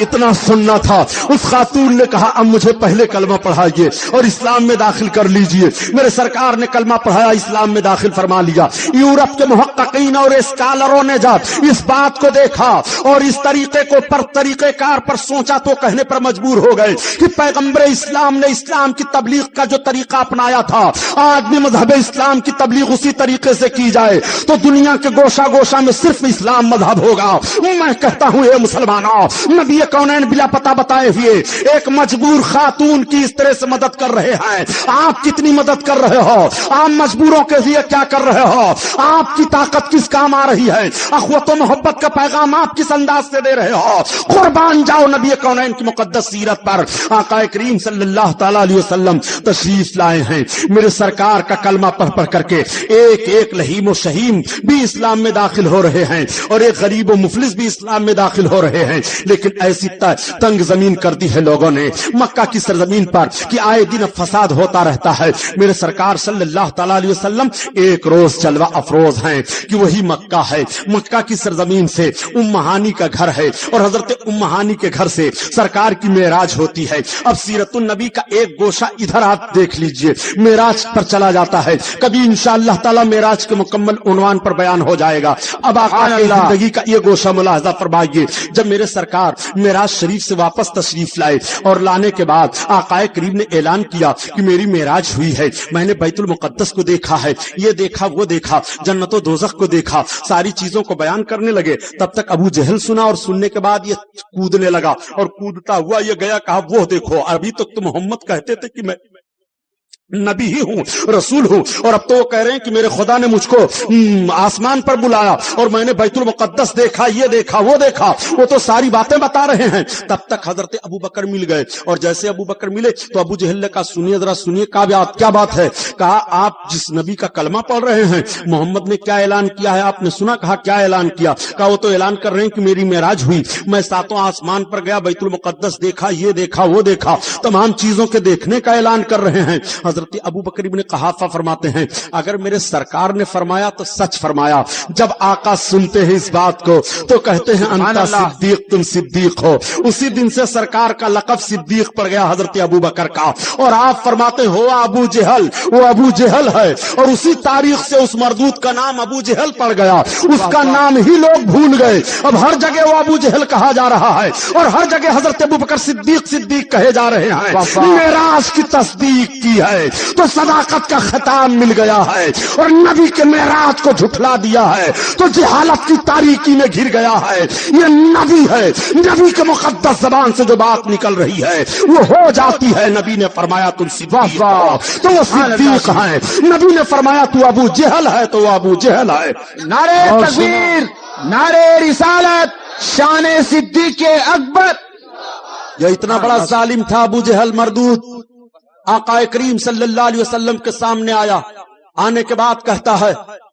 اتنا سننا تھا، اس خاتون نے کہا اب مجھے پہلے کلمہ پڑھائیے اور اسلام میں داخل کر لیجئے۔ میرے سرکار نے کلمہ پڑھایا، اسلام میں داخل فرما لیا۔ یورپ کے محققین اور اسکالروں نے جب اس بات کو دیکھا اور اس طریقے کو پر طریقہ کار پر سوچا تو کہنے پر مجبور ہو گئے کہ پیغمبر اسلام نے اسلام کی تبلیغ کا جو طریقہ اپنایا تھا، آج بھی مذہب اسلام کی تبلیغ اسی طریقے سے کی جائے تو دنیا کے گوشہ گوشہ میں صرف اسلام مذہب ہوگا۔ میں کہتا ہوں اے مسلمانوں، نبی کونین بلا پتہ بتائے ہوئے ایک مجبور خاتون کی اس طرح سے مدد کر رہے ہیں۔ آپ کتنی مدد کر رہے ہو؟ آپ مجبوروں کے لیے کیا کر رہے ہو؟ آپ کی طاقت کس کام آ رہی ہے؟ اخوت و محبت کا پیغام آپ کس انداز سے دے رہے ہو؟ قربان جاؤ نبی کونین کی مقدس سیرت پر۔ آقا کریم صلی اللہ تعالی علیہ وسلم تشریف لائے ہیں، میرے سرکار کا کلمہ پڑھ پڑھ کر کے ایک ایک لہیم و شہیم بھی اسلام میں داخل ہو رہے ہیں اور ایک غریب و مفلس بھی اسلام میں داخل ہو رہے ہیں۔ لیکن ایسی تنگ زمین کر دی ہے لوگوں نے مکہ کی سرزمین پر کہ آئے دن فساد ہوتا رہتا ہے۔ میرے سرکار صلی اللہ تعالی علیہ وسلم ایک روز جلوہ افروز ہیں کہ وہی مکہ ہے، مکہ کی سرزمین سے ام ہانی کا گھر ہے اور حضرت ام ہانی کے گھر سے سرکار کی معراج ہوتی ہے۔ اب سیرت النبی کا ایک گوشہ ادھر آپ دیکھ لیجئے، معراج پر چلا جاتا ہے، کبھی انشاءاللہ تعالی معراج کے مکمل عنوان پر بیان ہو جائے گا۔ اب آقا کی زندگی کا یہ گوشہ ملاحظہ فرمائیے، جب میرے سرکار معراج شریف سے واپس تشریف لائے اور لانے کے بعد آقا کریم نے اعلان کیا کہ میری معراج ہوئی ہے، میں نے بیت المقدس کو دیکھا ہے، یہ دیکھا وہ دیکھا، جنت و دوزخ کو دیکھا، ساری چیزوں کو بیان کرنے لگے۔ تب تک ابو جہل سنا اور سننے کے بعد یہ کودنے لگا اور کودتا ہوا یہ گیا، کہا وہ دیکھو، ابھی تک تو محمد کہتے تھے کہ میں نبی ہی ہوں، رسول ہوں، اور اب تو وہ کہہ رہے ہیں کہ میرے خدا نے مجھ کو آسمان پر بلایا اور میں نے بیت المقدس دیکھا، یہ دیکھا وہ دیکھا، وہ تو ساری باتیں بتا رہے ہیں۔ تب تک حضرت ابو بکر مل گئے اور جیسے ابو بکر ملے تو ابو جہل نے کہا سنیے ذرا سنیے، کیا بات ہے؟ کہا آپ جس نبی کا کلمہ پڑھ رہے ہیں محمد نے کیا اعلان کیا ہے آپ نے سنا؟ کہا کیا اعلان کیا؟ کہا وہ تو اعلان کر رہے ہیں کہ میری معراج ہوئی، میں ساتوں آسمان پر گیا، بیت المقدس دیکھا، یہ دیکھا وہ دیکھا، تمام چیزوں کے دیکھنے کا اعلان کر رہے ہیں۔ حضرت ابو بکر ابن قحافہ فرماتے ہیں اگر میرے سرکار نے فرمایا تو سچ فرمایا۔ جب آقا سنتے ہیں اس بات کو تو کہتے ہیں انتا صدیق، تم صدیق ہو۔ اسی دن سے سرکار کا لقب صدیق پڑ گیا حضرت ابو بکر کا، اور آپ فرماتے ہو ابو جہل، وہ ابو جہل ہے، اور اسی تاریخ سے اس مردود کا نام ابو جہل پڑ گیا، اس کا نام ہی لوگ بھول گئے۔ اب ہر جگہ وہ ابو جہل کہا جا رہا ہے اور ہر جگہ حضرت ابو بکر صدیق صدیق کہے جا رہے ہیں۔ معراج کی تصدیق کی ہے تو صداقت کا خطاب مل گیا ہے، اور نبی کے معراج کو جھٹلا دیا ہے تو جہالت کی تاریکی میں گھر گیا ہے۔ یہ نبی ہے، نبی کے مقدس زبان سے جو بات نکل رہی ہے وہ ہو جاتی ہے۔ نبی نے فرمایا تم صدیق ہو تو وہ صدیق ہے، نبی نے فرمایا تو ابو جہل ہے تو وہ ابو جہل ہے۔ نعرے تکبیر، نعرے رسالت، شان صدیق اکبر۔ یہ اتنا بڑا ظالم تھا ابو جہل مردود، آقا کریم صلی اللہ علیہ وسلم کے سامنے آیا، آنے کے بعد کہتا ہے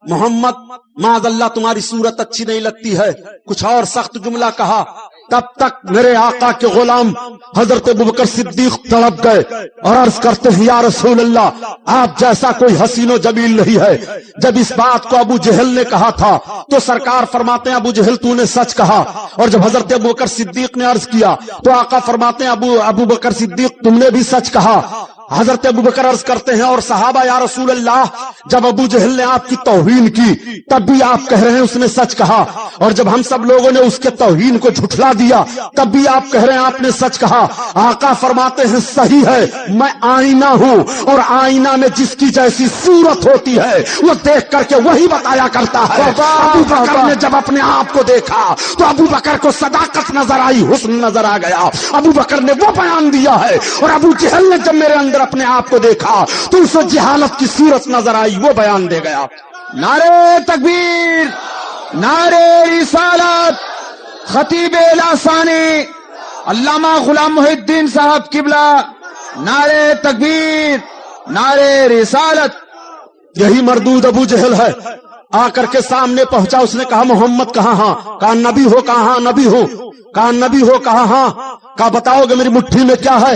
محمد معاذ اللہ تمہاری صورت اچھی نہیں لگتی ہے، کچھ اور سخت جملہ کہا۔ تب تک میرے آقا کے غلام حضرت ابوبکر صدیق تڑپ گئے اور عرض کرتے ہیں یا رسول اللہ آپ جیسا کوئی حسین و جمیل نہیں ہے۔ جب اس بات کو ابو جہل نے کہا تھا تو سرکار فرماتے ہیں ابو جہل تو نے سچ کہا، اور جب حضرت ابوبکر صدیق نے عرض کیا تو آقا فرماتے ہیں ابوبکر صدیق تم نے بھی سچ کہا۔ حضرت ابوبکر عرض کرتے ہیں اور صحابہ یا رسول اللہ جب ابو جہل نے آپ کی توہین کی تب بھی آپ کہہ رہے ہیں اس نے سچ کہا، اور جب ہم سب لوگوں نے اس کے توہین کو جھٹلا دیا تب بھی آپ کہہ رہے ہیں آپ نے سچ کہا۔ آقا فرماتے ہیں صحیح ہے، میں آئینہ ہوں اور آئینہ میں جس کی جیسی صورت ہوتی ہے وہ دیکھ کر کے وہی بتایا کرتا ہے۔ ابو بکر نے جب اپنے آپ کو دیکھا تو ابو بکر کو صداقت نظر آئی، حسن نظر آ گیا، ابو بکر نے وہ بیان دیا ہے، اور ابو جہل نے جب میرے اندر اپنے آپ کو دیکھا تو اسے جہالت کی صورت نظر آئی، وہ بیان دے گیا۔ نعرے تکبیر، نعرے رسالت، خطیب لاثانی علامہ غلام محی الدین صاحب قبلہ، نعرے تکبیر، نعرے رسالت۔ یہی مردود ابو جہل ہے، آ کر کے سامنے پہنچا، اس نے کہا محمد کہاں؟ ہاں کہا نبی ہو؟ کہاں ہاں نبی ہوں؟ کہا نبی ہو؟ کہا ہاں۔ کہا بتاؤ گے میری مٹھی میں کیا ہے؟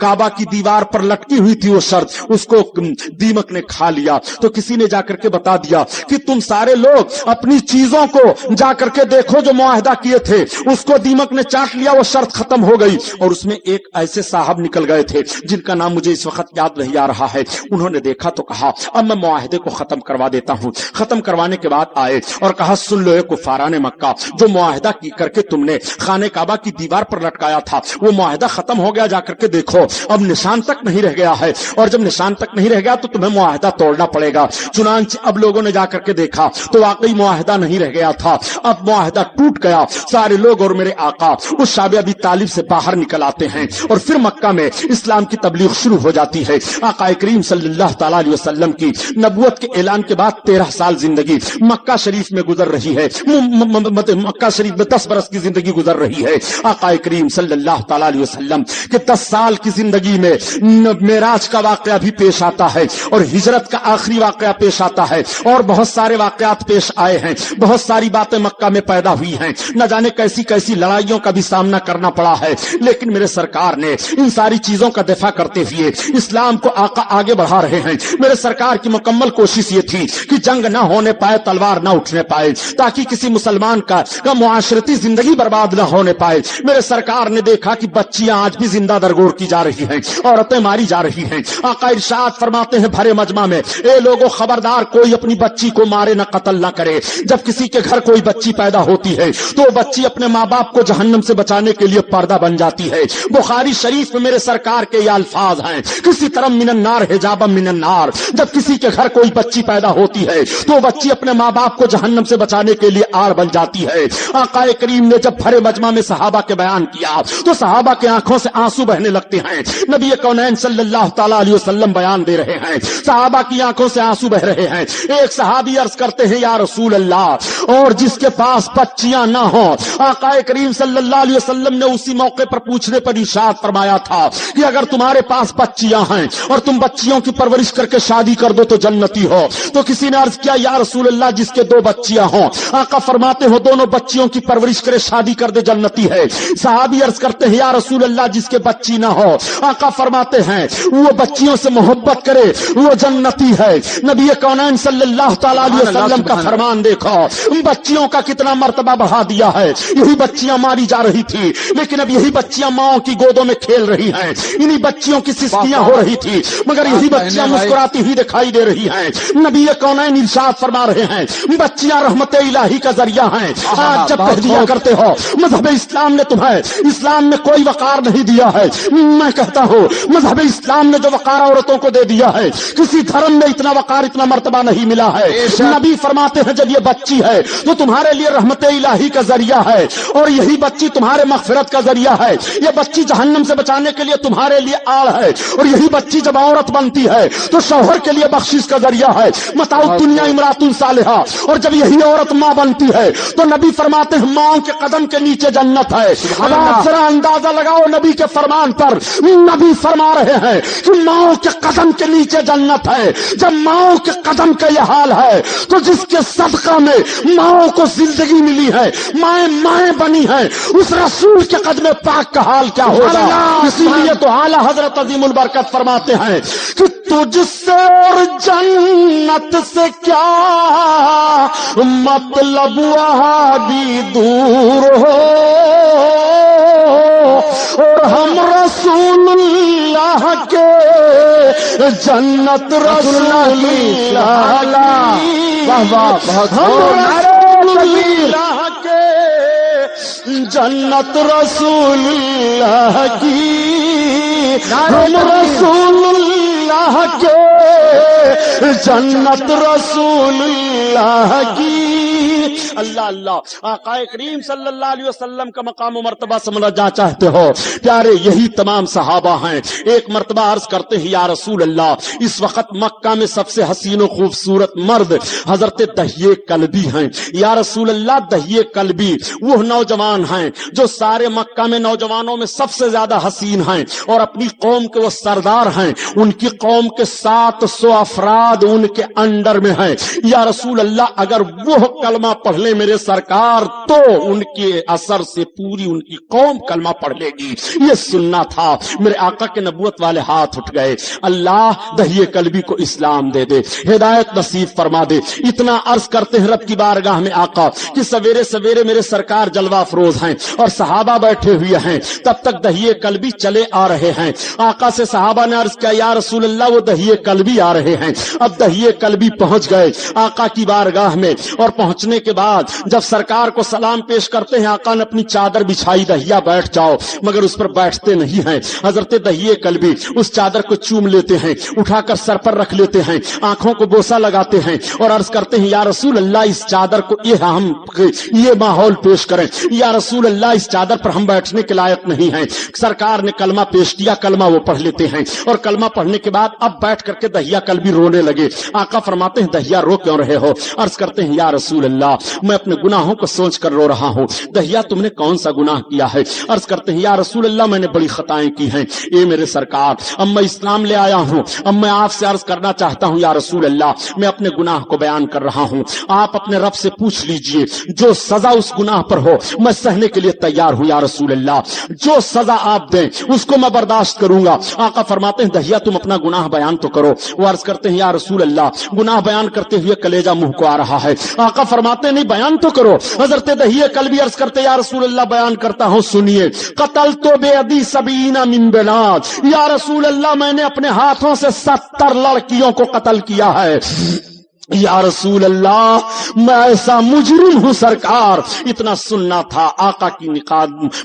کعبہ کی دیوار پر لٹکی ہوئی تھی وہ شرط, اس کو دیمک نے کھا لیا. تو کسی نے جا کر کے بتا دیا کہ تم سارے لوگ اپنی چیزوں کو جا کر کے دیکھو جو معاہدہ کیے تھے, اس کو دیمک نے چاٹ لیا, وہ شرط ختم ہو گئی. اور اس میں ایک ایسے صاحب نکل گئے تھے جن کا نام مجھے اس وقت یاد نہیں آ رہا ہے. انہوں نے دیکھا تو کہا اب میں معاہدے کو ختم کروا دیتا ہوں. ختم کروانے کے بعد آئے اور کہا سن لو اے کفاران مکہ, جو معاہدہ کی کر کے تم نے خانہ کعبہ کی دیوار پر لٹکایا تھا وہ معاہدہ ختم ہو گیا, جا کر کے دیکھو اب نشان تک نہیں رہ گیا ہے, اور جب نشان تک نہیں رہ گیا تو تمہیں معاہدہ توڑنا پڑے گا. چنانچہ اب لوگوں نے جا کر کے دیکھا تو واقعی معاہدہ نہیں رہ گیا تھا, اب معاہدہ ٹوٹ گیا. سارے لوگ اور میرے آقا اس شعب ابی طالب سے باہر نکل آتے ہیں اور پھر مکہ میں اسلام کی تبلیغ شروع ہو جاتی ہے. آقا کریم صلی اللہ تعالی علیہ وسلم کی نبوت کے اعلان کے بعد 13 سال زندگی مکہ شریف میں گزر رہی ہے, مکہ شریف میں 10 برس کی زندگی گزر رہی ہے. آقا کریم صلی اللہ تعالی علیہ وسلم کے 10 سال کی زندگی میں معراج کا واقعہ بھی پیش آتا ہے اور ہجرت کا آخری واقعہ پیش آتا ہے اور بہت سارے واقعات پیش آئے ہیں. بہت ساری باتیں مکہ میں پیدا ہوئی ہیں, نہ جانے کیسی کیسی لڑائیوں کا بھی سامنا کرنا پڑا ہے, لیکن میرے سرکار نے ان ساری چیزوں کا دفاع کرتے ہوئے اسلام کو آقا آگے بڑھا رہے ہیں. میرے سرکار کی مکمل کوشش یہ تھی کہ جنگ نہ ہونے پائے, تلوار نہ اٹھنے پائے, تاکہ کسی مسلمان کا معاشرتی زندگی برباد نہ ہونے پائے. میرے سرکار نے دیکھا کہ بچیاں آج بھی زندہ درگور کی جا رہی ہیں, عورتیں ماری جا رہی ہیں. آقا ارشاد فرماتے ہیں بھرے مجمع میں, اے لوگوں خبردار کوئی اپنی بچی کو مارے نہ قتل نہ کرے. جب کسی کے گھر کوئی بچی پیدا ہوتی ہے تو بچی اپنے ماں باپ کو جہنم سے بچانے کے لیے پردہ بن جاتی ہے. بخاری شریف میں میرے سرکار کے یہ الفاظ ہیں, کسی طرح من النار حجابا من النار. جب کسی کے گھر کوئی بچی پیدا ہوتی ہے تو بچی اپنے ماں باپ کو جہنم سے بچانے کے لیے آڑ بن جاتی ہے. آقا کریم نے جب بھرے مجمع میں صحابہ کے بیان کیا تو صحابہ کے آنکھوں سے آنسو بہنے لگتے ہیں. نبی کونین صلی اللہ تعالی علیہ وسلم بیان دے رہے ہیں, صحابہ کی آنکھوں سے آنسو بہ رہے ہیں. ایک صحابی عرض کرتے ہیں یا رسول اللہ, اور جس کے پاس بچیاں نہ ہوں. آقا کریم صلی اللہ علیہ وسلم نے اسی موقع پر پوچھنے پر ارشاد فرمایا تھا کہ اگر تمہارے پاس بچیاں ہیں اور تم بچیوں کی پرورش کر کے شادی کر دو تو جنتی ہو. تو کسی نے عرض کیا یا رسول اللہ جس کے 2 بچیاں ہوں. آقا فرماتے ہو دونوں بچیوں کی پرورش کرے شادی کر دے جنتی ہے. صحابی عرض کرتے ہیں یا رسول اللہ جس کے بچی نہ ہو. آقا فرماتے ہیں وہ بچیوں سے محبت کرے وہ جنتی ہے. نبی کونین صلی اللہ تعالی علیہ وسلم کا فرمان دیکھو, بچیوں کا کتنا مرتبہ بڑھا دیا ہے. یہی بچیاں ماری جا رہی تھی لیکن اب یہی بچیاں ماؤں کی گودوں میں کھیل رہی ہیں. انہی بچیوں کی سسکیاں ہو رہی تھی مگر یہی بچیاں مسکراتی ہوئی دکھائی دے رہی ہیں. نبی کونین ارشاد فرما رہے ہیں بچیاں رحمت الہی کا ذریعہ ہیں. آج جب کہہ دیا کرتے ہو مذہب اسلام نے تمہیں اسلام میں کوئی وقار نہیں دیا ہے, میں کہتا ہوں مذہب اسلام نے جو وقار عورتوں کو دے دیا ہے کسی دھرم میں اتنا وقار اتنا مرتبہ نہیں ملا ہے. نبی فرماتے ہیں جب یہ بچی ہے تو تمہارے لیے رحمت الہی کا ذریعہ ہے اور یہی بچی تمہارے مغفرت کا ذریعہ ہے. یہ بچی جہنم سے بچانے کے لیے تمہارے لیے آڑ ہے اور یہی بچی جب عورت بنتی ہے تو شوہر کے لیے بخشش کا ذریعہ ہے. متاع الدنیا امرات صالحہ. اور جب یہی عورت ماں بنتی ہے تو نبی فرماتے ہیں ماں کے قدم کے نیچے جنت ہے. اب آپ ذرا اندازہ لگاؤ نبی کے فرمان پر. نبی فرما رہے ہیں کہ ماں کے قدم کے نیچے جنت ہے. جب ماں کے قدم کا یہ حال ہے تو جس کے صدقہ میں ماں کو زندگی ملی ہے, مائیں بنی ہیں, اس رسول کے قدم پاک کا حال کیا ہوگا. اسی لیے تو اعلیٰ حضرت عظیم البرکت فرماتے ہیں کہ تجھ سے اور جنت سے کیا مطلب وہابی دور ہو, اور ہم رسول اللہ کے جنت رسول اللہ کے جنت رسول اللہ کی, ہم رسول اللہ کے جنت رسول اللہ کی. اللہ اللہ آقا کریم صلی اللہ علیہ وسلم کا مقام و مرتبہ سمجھنا چاہتے ہو پیارے, یہی تمام صحابہ ہیں. ایک مرتبہ عرض کرتے ہیں یا رسول اللہ اس وقت مکہ میں سب سے حسین و خوبصورت مرد حضرت دہیے کلبی ہیں. یا رسول اللہ دہیے کلبی وہ نوجوان ہیں جو سارے مکہ میں نوجوانوں میں سب سے زیادہ حسین ہیں اور اپنی قوم کے وہ سردار ہیں. ان کی قوم کے 700 افراد ان کے انڈر میں ہیں. یا رسول اللہ اگر وہ کلمہ پڑھ لیں میرے سرکار تو ان کے اثر سے پوری ان کی قوم کلمہ پڑھ لے گی. یہ سننا تھا. میرے آقا کے نبوت والے ہاتھ اٹھ گئے. اللہ دہیے قلبی کو اسلام دے دے, ہدایت نصیب فرما دے. اتنا عرض کرتے ہیں رب کی بارگاہ میں آقا کہ سویرے سویرے میرے سرکار جلوہ افروز ہیں اور صحابہ بیٹھے ہوئے ہیں. تب تک دہیے قلبی چلے آ رہے ہیں. آقا سے صحابہ نے عرض کیا یا رسول اللہ وہ دہیے قلبی آ رہے ہیں. اب دہیے قلبی پہنچ گئے آقا کی بارگاہ میں, اور پہنچنے کے بعد جب سرکار کو سلام پیش کرتے ہیں آقا نے اپنی چادر بچھائی, دہیا بیٹھ جاؤ, مگر اس پر بیٹھتے نہیں ہیں. حضرت دہیے قلبی اس چادر کو چوم لیتے ہیں, اٹھا کر سر پر رکھ لیتے ہیں, آنکھوں کو بوسہ لگاتے ہیں اور عرض کرتے ہیں یا رسول اللہ اس چادر کو یہ ماحول پیش کریں. یا رسول اللہ اس چادر پر ہم بیٹھنے کے لائق نہیں ہیں. سرکار نے کلمہ پیش کیا, کلمہ وہ پڑھ لیتے ہیں اور کلمہ پڑھنے کے بعد اب بیٹھ کر کے دہیا قلبی رونے لگے. آقا فرماتے ہیں دہیا رو کیوں رہے ہو؟ عرض کرتے ہیں یا رسول اللہ میں اپنے گناہوں کو سوچ کر رو رہا ہوں. دہیا تم نے کون سا گناہ کیا ہے؟ عرض کرتے ہیں یا رسول اللہ میں نے بڑی خطائیں کی ہیں. اے میرے سرکار اب میں اسلام لے آیا ہوں, اب میں آپ سے عرض کرنا چاہتا ہوں یا رسول اللہ میں اپنے گناہ کو بیان کر رہا ہوں. آپ اپنے رب سے پوچھ لیجئے جو سزا اس گناہ پر ہو میں سہنے کے لیے تیار ہوں یا رسول اللہ. جو سزا آپ دیں اس کو میں برداشت کروں گا. آقا فرماتے ہیں دہیا تم اپنا گناہ بیان تو کرو. وہ عرض کرتے ہیں یا رسول اللہ گناہ بیان کرتے ہوئے کلیجہ منہ کو آ رہا ہے. آقا فرماتے ہیں نہیں بیان تو کرو. حضرت دہیے قلبی عرض کرتے یا رسول اللہ بیان کرتا ہوں سنیے. قتل تو بے ادی سبینا من بلاد, یا رسول اللہ میں نے اپنے ہاتھوں سے 70 لڑکیوں کو قتل کیا ہے. یا رسول اللہ میں ایسا مجرم ہوں سرکار. اتنا سننا تھا. آقا کی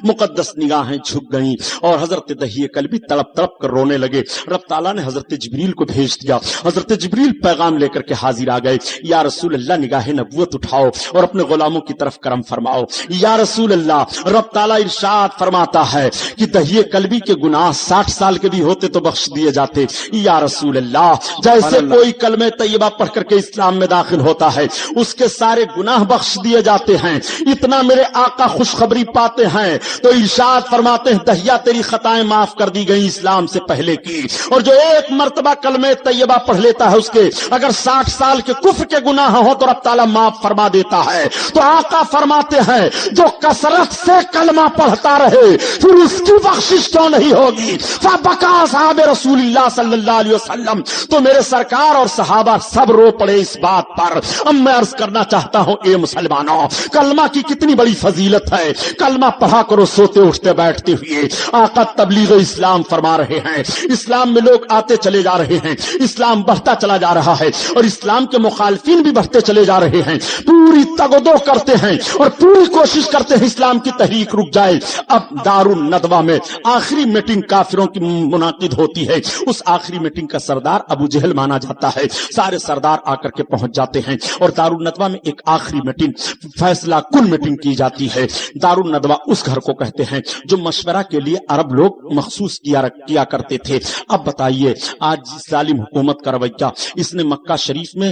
مقدس نگاہیں جھک گئیں اور حضرت دہیے قلبی تڑپ تڑپ کر رونے لگے. رب تعالیٰ نے حضرت جبریل کو بھیج دیا. حضرت جبریل پیغام لے کر کے حاضر آ گئے. یا رسول اللہ نگاہ نبوت اٹھاؤ اور اپنے غلاموں کی طرف کرم فرماؤ. یا رسول اللہ رب تعالیٰ ارشاد فرماتا ہے کہ دہیے قلبی کے گناہ 60 سال کے بھی ہوتے تو بخش دیے جاتے. یا رسول اللہ جیسے کوئی کلمہ طیبہ پڑھ کر کے اسلام میں داخل ہوتا ہے اس کے سارے گناہ بخش دیے جاتے ہیں. اتنا میرے آقا خوشخبری پاتے ہیں تو ارشاد فرماتے ہیں دہیا تیری خطائیں معاف کر دی گئی اسلام سے پہلے کی, اور جو ایک مرتبہ کلمہ طیبہ پڑھ لیتا ہے اس کے اگر 60 سال کے کفر کے گناہ ہو تو رب تعالیٰ معاف فرما دیتا ہے. تو آقا فرماتے ہیں جو کثرت سے کلمہ پڑھتا رہے پھر اس کی بخشش کیوں نہیں ہوگی. فبکا صحاب رسول اللہ صلی اللہ علیہ وسلم, تو میرے سرکار اور صحابہ سب رو پڑے اس بات پر. اب میں عرض کرنا چاہتا ہوں اے مسلمانوں کلمہ کی کتنی بڑی فضیلت ہے. کلمہ پڑھا کرو سوتے اٹھتے بیٹھتے ہوئے. آقا تبلیغ اسلام فرما رہے ہیں. اسلام میں لوگ آتے چلے جا رہے ہیں, اسلام بڑھتا چلا جا رہا ہے اور اسلام کے مخالفین بھی بڑھتے چلے جا رہے ہیں. پوری تگدو کرتے ہیں اور پوری کوشش کرتے ہیں اسلام کی تحریک رک جائے. اب دارالندوہ میں آخری میٹنگ کافروں کی منعقد ہوتی ہے. اس آخری میٹنگ کا سردار ابو جہل مانا جاتا ہے. سارے سردار آ کر کے پہنچ جاتے ہیں اور دارالندوہ میں ایک آخری میٹنگ فیصلہ کن میٹنگ کی جاتی ہے. دارالندوہ اس گھر کو کہتے ہیں جو مشورہ کے لیے عرب لوگ مخصوص کیا کرتے تھے. اب بتائیے آج ظالم حکومت کا رویہ, اس نے مکہ شریف میں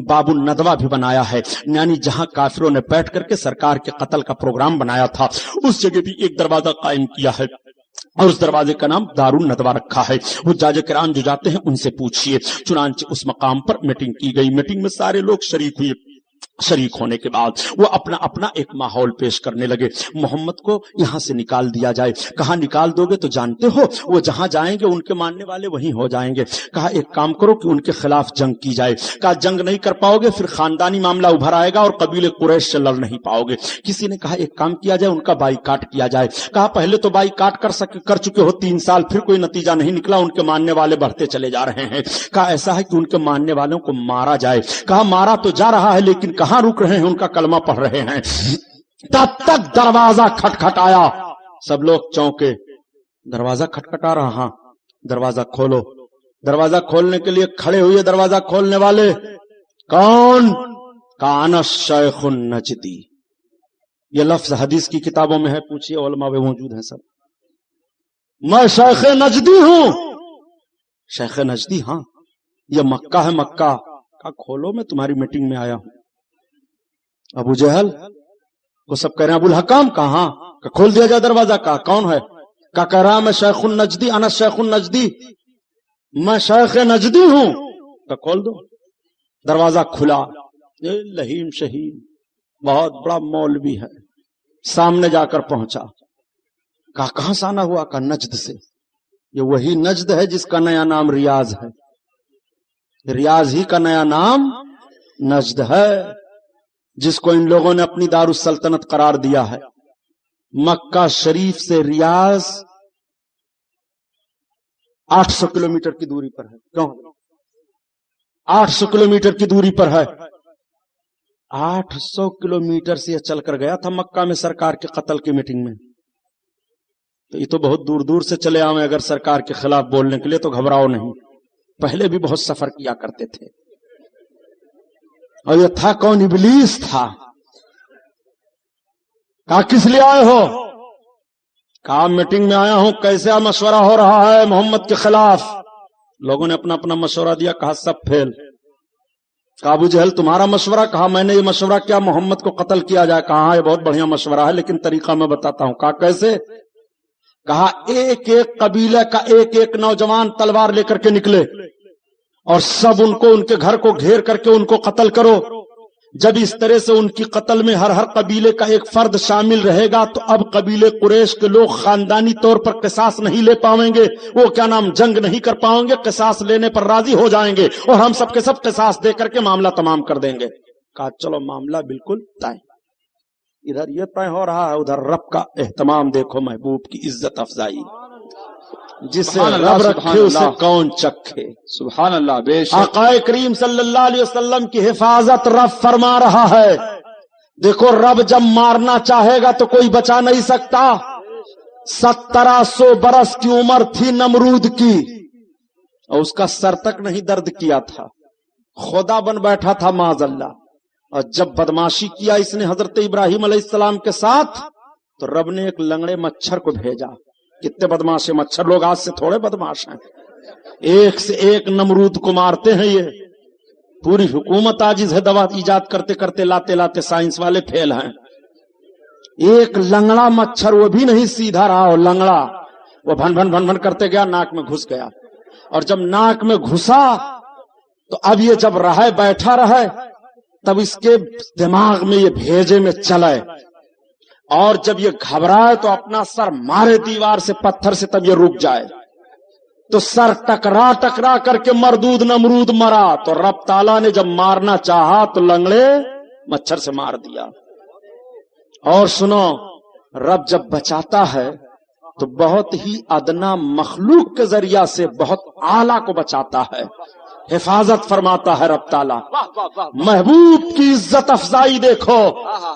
باب الندوہ بھی بنایا ہے, یعنی جہاں کافروں نے بیٹھ کر کے سرکار کے قتل کا پروگرام بنایا تھا اس جگہ بھی ایک دروازہ قائم کیا ہے اور اس دروازے کا نام دارالندوہ رکھا ہے. حجاج کرام جو جاتے ہیں ان سے پوچھئے. چنانچہ اس مقام پر میٹنگ کی گئی. میٹنگ میں سارے لوگ شریک ہوئے. شریک ہونے کے بعد وہ اپنا اپنا ایک ماحول پیش کرنے لگے. محمد کو یہاں سے نکال دیا جائے. کہا نکال دو گے تو جانتے ہو وہ جہاں جائیں گے ان کے ماننے والے وہیں ہو جائیں گے. کہا ایک کام کرو کہ ان کے خلاف جنگ کی جائے. کہا جنگ نہیں کر پاؤ گے پھر خاندانی معاملہ ابھر آئے گا اور قبیلے قریش سے لڑ نہیں پاؤ گے. کسی نے کہا ایک کام کیا جائے ان کا بائیکاٹ کیا جائے. کہا پہلے تو بائیکاٹ کر چکے ہو 3 سال پھر کوئی نتیجہ نہیں نکلا, ان کے ماننے والے بڑھتے چلے جا رہے ہیں. کہا ایسا ہے کہ ان کے ماننے والوں کو مارا جائے. کہا مارا تو جا رہا ہے لیکن کہاں رک رہے ہیں, ان کا کلمہ پڑھ رہے ہیں. تب تک دروازہ کھٹکھٹایا. سب لوگ چونکے. دروازہ کھٹکھٹا رہا, ہاں دروازہ کھولو. دروازہ کھولنے کے لیے کھڑے ہوئے دروازہ کھولنے والے کون؟ کان الشیخ النجدی. یہ لفظ حدیث کی کتابوں میں ہے, پوچھئے علماء میں موجود ہیں سب. میں شیخ نجدی ہوں. شیخ نجدی, ہاں یہ مکہ ہے مکہ. کہا کھولو میں تمہاری میٹنگ میں آیا ہوں. ابو جہل وہ سب کہہ رہے ہیں ابو الحکام کہاں؟ کہ کھول دیا جائے دروازہ. کہا کون ہے؟ کہہ رہا میں شیخ النجدی, انا شیخ النجدی, میں شیخ نجدی ہوں. کہ کھول دو. دروازہ کھلا. لہیم شہیم بہت بڑا مولوی ہے، سامنے جا کر پہنچا، کہا کہاں سے آنا ہوا؟ کہا نجد سے۔ یہ وہی نجد ہے جس کا نیا نام ریاض ہے، ریاض ہی کا نیا نام نجد ہے، جس کو ان لوگوں نے اپنی دارالسلطنت قرار دیا ہے۔ مکہ شریف سے ریاض 800 کلومیٹر کی دوری پر ہے۔ کیوں؟ 800 کلومیٹر کی دوری پر ہے۔ 800 کلومیٹر سے یہ چل کر گیا تھا مکہ میں سرکار کے قتل کی میٹنگ میں۔ تو یہ تو بہت دور دور سے چلے آئے، اگر سرکار کے خلاف بولنے کے لیے تو گھبراؤ نہیں، پہلے بھی بہت سفر کیا کرتے تھے۔ اور یہ تھا کون؟ ابلیس تھا۔ کہا کس لیے آئے ہو؟ کہا میٹنگ میں آیا ہوں، کیسا مشورہ ہو رہا ہے محمد کے خلاف؟ لوگوں نے اپنا اپنا مشورہ دیا، کہا سب فیل۔ کہا ابو جہل تمہارا مشورہ؟ کہا میں نے یہ مشورہ کیا محمد کو قتل کیا جائے۔ کہا یہ بہت بڑھیا مشورہ ہے، لیکن طریقہ میں بتاتا ہوں۔ کہا کیسے؟ کہا ایک ایک قبیلے کا ایک ایک نوجوان تلوار لے کر کے نکلے اور سب ان کے گھر کو گھیر کر کے ان کو قتل کرو۔ جب اس طرح سے ان کی قتل میں ہر قبیلے کا ایک فرد شامل رہے گا تو اب قبیلے قریش کے لوگ خاندانی طور پر قصاص نہیں لے پائیں گے، وہ جنگ نہیں کر پائیں گے، قصاص لینے پر راضی ہو جائیں گے اور ہم سب کے سب قصاص دے کر کے معاملہ تمام کر دیں گے۔ کہا چلو معاملہ بالکل طے۔ ادھر یہ طے ہو رہا ہے، ادھر رب کا اہتمام دیکھو، محبوب کی عزت افزائی، جسے رب رکھے اسے کون چکھے۔ سبحان اللہ، بے شک آقا کریم صلی اللہ علیہ وسلم کی حفاظت رب فرما رہا ہے۔ دیکھو رب جب مارنا چاہے گا تو کوئی بچا نہیں سکتا۔ 1700 برس کی عمر تھی نمرود کی اور اس کا سر تک نہیں درد کیا تھا، خدا بن بیٹھا تھا معاذ اللہ۔ اور جب بدماشی کیا اس نے حضرت ابراہیم علیہ السلام کے ساتھ تو رب نے ایک لنگڑے مچھر کو بھیجا۔ کتنے بدماش مچھر، لوگ آج سے تھوڑے بدماش ہیں، ایک سے ایک نمرود کو مارتے ہیں۔ یہ پوری حکومت عاجز ہے، دوا ایجاد کرتے کرتے لاتے لاتے سائنس والے فیل ہیں۔ ایک لنگڑا مچھر، وہ بھی نہیں سیدھا رہا، وہ لنگڑا، وہ بھن بھن بھن بھن کرتے گیا، ناک میں گھس گیا۔ اور جب ناک میں گھسا تو اب یہ جب رہے بیٹھا رہے تب اس کے دماغ میں یہ بھیجے میں چلے، اور جب یہ گھبرائے تو اپنا سر مارے دیوار سے، پتھر سے، تب یہ رک جائے۔ تو سر ٹکرا ٹکرا کر کے مردود نمرود مرا۔ تو رب تعالیٰ نے جب مارنا چاہا تو لنگڑے مچھر سے مار دیا۔ اور سنو، رب جب بچاتا ہے تو بہت ہی ادنا مخلوق کے ذریعہ سے بہت اعلیٰ کو بچاتا ہے، حفاظت فرماتا ہے رب تعالیٰ۔ محبوب کی عزت افزائی دیکھو،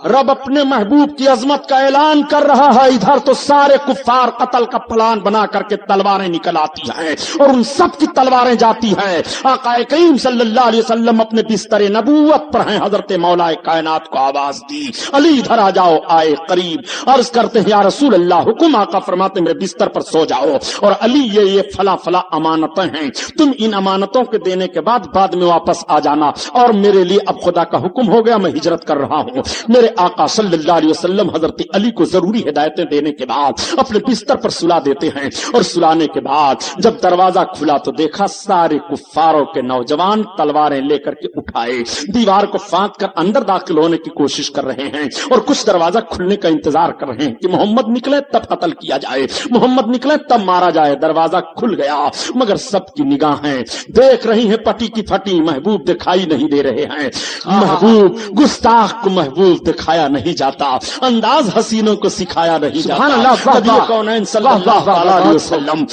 رب اپنے محبوب کی عظمت کا اعلان کر رہا ہے۔ ادھر تو سارے کفار قتل کا پلان بنا کر کے تلواریں نکل آتی ہیں اور ان سب کی تلواریں جاتی ہیں۔ آقا کریم صلی اللہ علیہ وسلم اپنے بستر نبوت پر ہیں، حضرت مولا کائنات کو آواز دی، علی ادھر آ جاؤ، آئے قریب، عرض کرتے ہیں یا رسول اللہ حکم۔ آقا فرماتے میرے بستر پر سو جاؤ، اور علی یہ فلاں فلاں امانتیں ہیں، تم ان امانتوں کے دینے کے بعد میں واپس آ جانا، اور میرے لیے اب خدا کا حکم ہو گیا، میں ہجرت کر رہا ہوں۔ میرے آقا صلی اللہ علیہ وسلم حضرت علی کو ضروری ہدایتیں دینے کے بعد اپنے بستر پر سلا دیتے ہیں، اور سلانے کے بعد جب دروازہ کھلا تو دیکھا سارے کفاروں کے نوجوان تلواریں لے کر کے اٹھائے، دیوار کو پھاند کر اندر داخل ہونے کی کوشش کر رہے ہیں، اور کچھ دروازہ کھلنے کا انتظار کر رہے ہیں کہ محمد نکلے تب قتل کیا جائے، محمد نکلے تب مارا جائے۔ دروازہ کھل گیا مگر سب کی نگاہیں دیکھ رہی ہیں پٹی کی پھٹی، محبوب دکھائی نہیں دے رہے ہیں۔ محبوب گستاخ کو محبوب دکھایا نہیں جاتا، انداز حسینوں کو سکھایا نہیں جاتا۔ نبی کونین صلی اللہ علیہ وسلم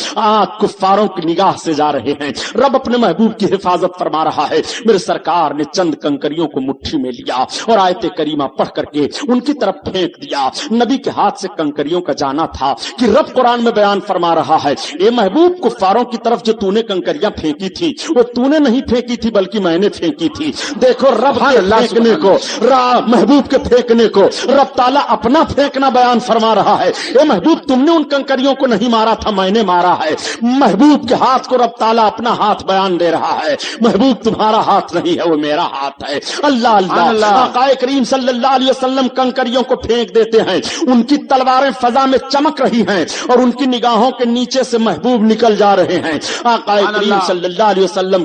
کفاروں کی نگاہ سے جا رہے ہیں، رب اپنے محبوب کی حفاظت فرما رہا ہے۔ میرے سرکار نے چند کنکریوں کو مٹھی میں لیا اور آیت کریمہ پڑھ کر کے ان کی طرف پھینک دیا۔ نبی کے ہاتھ سے کنکریوں کا جانا تھا کہ رب قرآن میں بیان فرما رہا ہے، اے محبوب کفاروں کی طرف جو تو نے کنکریاں پھینکی تھی وہ تو نے نہیں پھینکی تھی بلکہ میں نے پھینکی تھی۔ دیکھو رب کے پھینکنے کو، محبوب کے پھینکنے کو رب تعالیٰ اپنا پھینکنا بیان فرما رہا ہے۔ اے محبوب تم نے ان کنکریوں کو نہیں مارا تھا، میں نے مارا ہے۔ محبوب کے ہاتھ کو رب تعالیٰ اپنا ہاتھ بیان دے رہا ہے، محبوب تمہارا ہاتھ نہیں ہے وہ میرا ہاتھ ہے۔ اللہ اللہ، آقا کریم صلی اللہ علیہ وسلم کنکریوں کو پھینک دیتے ہیں، ان کی تلواریں فضا میں چمک رہی ہیں اور ان کی نگاہوں کے نیچے سے محبوب نکل جا رہے ہیں۔ آقا کریم صلی اللہ علیہ وسلم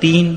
3,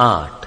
8।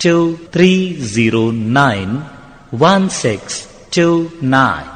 23091629।